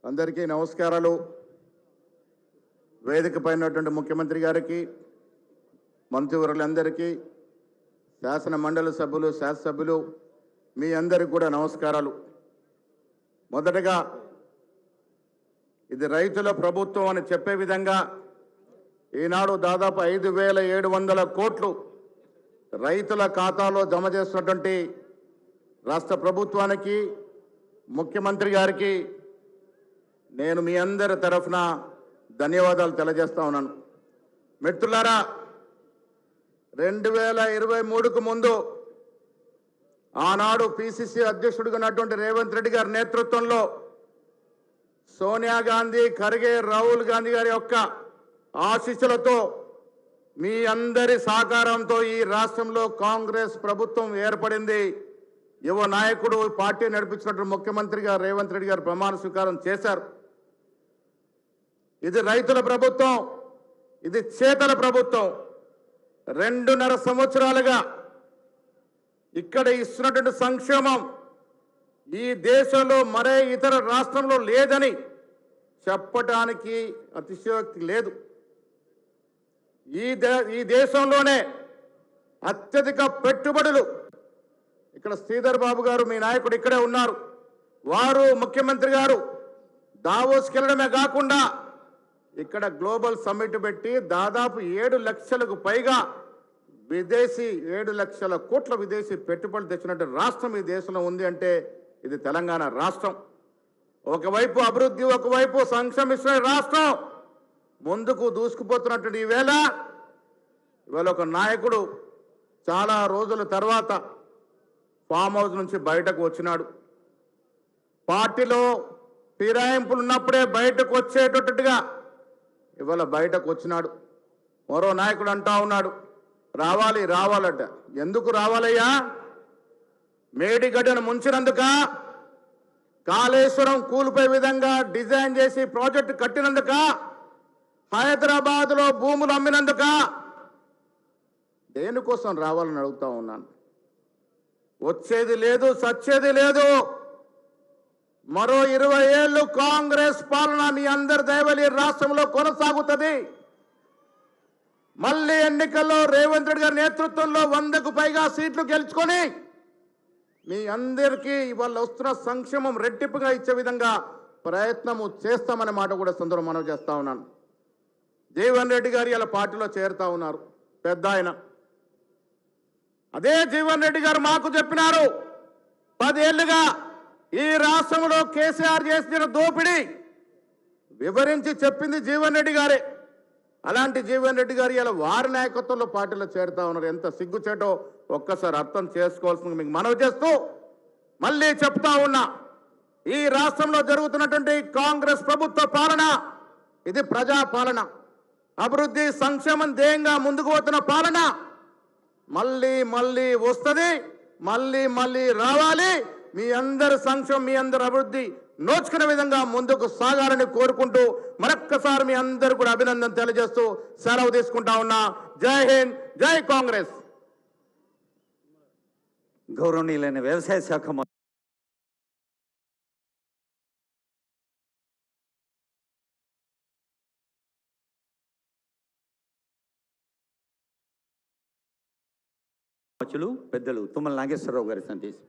అందరికీ నమస్కారాలు. వేదిక పైనటువంటి ముఖ్యమంత్రి గారికి, మంత్రివర్యులందరికీ, శాసన మండలి సభ్యులు, శాసనసభ్యులు మీ అందరికీ కూడా నమస్కారాలు. మొదటగా ఇది రైతుల ప్రభుత్వం అని చెప్పే విధంగా ఈనాడు దాదాపు 5,700 కోట్లు రైతుల ఖాతాలో జమ చేస్తున్నటువంటి రాష్ట్ర ప్రభుత్వానికి, ముఖ్యమంత్రి గారికి నేను మీ అందరి తరఫున ధన్యవాదాలు తెలియజేస్తా ఉన్నాను. మిత్రులారా, 2023కు ముందు ఆనాడు పిసిసి అధ్యక్షుడిగా ఉన్నటువంటి రేవంత్ రెడ్డి గారి నేతృత్వంలో సోనియా గాంధీ, ఖర్గే, రాహుల్ గాంధీ గారి యొక్క ఆశీస్సులతో మీ అందరి సహకారంతో ఈ రాష్ట్రంలో కాంగ్రెస్ ప్రభుత్వం ఏర్పడింది. యువ నాయకుడు పార్టీ నడిపించినటువంటి ముఖ్యమంత్రిగా రేవంత్ రెడ్డి గారు ప్రమాణ స్వీకారం చేశారు. ఇది రైతుల ప్రభుత్వం, ఇది చేతల ప్రభుత్వం. 2.5 సంవత్సరాలుగా ఇక్కడ ఇస్తున్నటువంటి సంక్షేమం ఈ దేశంలో మరే ఇతర రాష్ట్రంలో లేదని చెప్పటానికి అతిశయోక్తి లేదు. ఈ దేశంలోనే అత్యధిక పెట్టుబడులు, ఇక్కడ శ్రీధర్ బాబు గారు మీ నాయకుడు ఇక్కడే ఉన్నారు, వారు ముఖ్యమంత్రి గారు దావోస్కి వెళ్ళడమే కాకుండా ఇక్కడ గ్లోబల్ సమ్మిట్ పెట్టి దాదాపు 7 లక్షలకు పైగా 7 లక్షల కోట్ల విదేశీ పెట్టుబడులు తెచ్చినట్టు రాష్ట్రం ఈ దేశంలో ఉంది అంటే ఇది తెలంగాణ రాష్ట్రం. ఒకవైపు అభివృద్ధి, ఒకవైపు సంక్షేమిస్తున్న రాష్ట్రం ముందుకు దూసుకుపోతున్నటువంటి ఇవాళ ఒక నాయకుడు చాలా రోజుల తర్వాత ఫామ్ హౌస్ నుంచి బయటకు వచ్చినాడు. పార్టీలో ఫిరాయింపులు ఉన్నప్పుడే బయటకు వచ్చేటట్టుగా ఇవాళ బయటకు వచ్చినాడు. మరో నాయకుడు అంటా ఉన్నాడు, రావాలట. ఎందుకు రావాలయ్యా? మేడిగడ్డను ముంచినందుక, కాళేశ్వరం కూలిపోయే విధంగా డిజైన్ చేసి ప్రాజెక్టు కట్టినందుక, హైదరాబాద్లో భూములు అమ్మినందుక, దేనికోసం రావాలని అడుగుతా ఉన్నాను. వచ్చేది లేదు, సచ్చేది లేదు. మరో 20 ఏళ్ళు కాంగ్రెస్ పాలన మీ అందరి దయవలి రాష్ట్రంలో కొనసాగుతుంది. మళ్ళీ ఎన్నికల్లో రేవంత్ రెడ్డి గారి నేతృత్వంలో 100కు పైగా సీట్లు గెలుచుకొని మీ అందరికీ ఇవాళ వస్తున్న సంక్షేమం రెట్టింపుగా ఇచ్చే విధంగా ప్రయత్నము చేస్తామనే మాట కూడా సందర్భంగా మనవి చేస్తా ఉన్నాను. జీవన్ రెడ్డి గారు ఇలా పార్టీలో చేరుతా ఉన్నారు, పెద్ద ఆయన. అదే జీవన్ రెడ్డి గారు మాకు చెప్పినారు, 10 ఏళ్లుగా ఈ రాష్ట్రంలో కేసీఆర్ చేసిన దోపిడీ వివరించి చెప్పింది జీవన్ రెడ్డి గారే. అలాంటి జీవన్ రెడ్డి గారు ఇలా వారి నాయకత్వంలో పార్టీలో చేరుతా ఉన్నారు. ఎంత సిగ్గుచేటో ఒక్కసారి అర్థం చేసుకోవాల్సింది మీకు మనవి చేస్తూ మళ్ళీ చెప్తా ఉన్నా, ఈ రాష్ట్రంలో జరుగుతున్నటువంటి కాంగ్రెస్ ప్రభుత్వ పాలన ఇది ప్రజా పాలన, అభివృద్ధి సంక్షేమం ధ్యేయంగా ముందుకు పోతున్న పాలన. మళ్ళీ వస్తుంది, మళ్ళీ రావాలి. మీ అందరి సంక్షేమం, మీ అందరి అభివృద్ధి నోచుకునే విధంగా ముందుకు సాగాలని కోరుకుంటూ మరొక్కసారి మీ అందరూ కూడా అభినందన తెలియజేస్తూ సెలవు తీసుకుంటా ఉన్నా. జై హింద్, జై కాంగ్రెస్. గౌరవనీయులైన వ్యవసాయ శాఖ పెద్దలు తుమ్మల నాగేశ్వరరావు గారి సందేశం.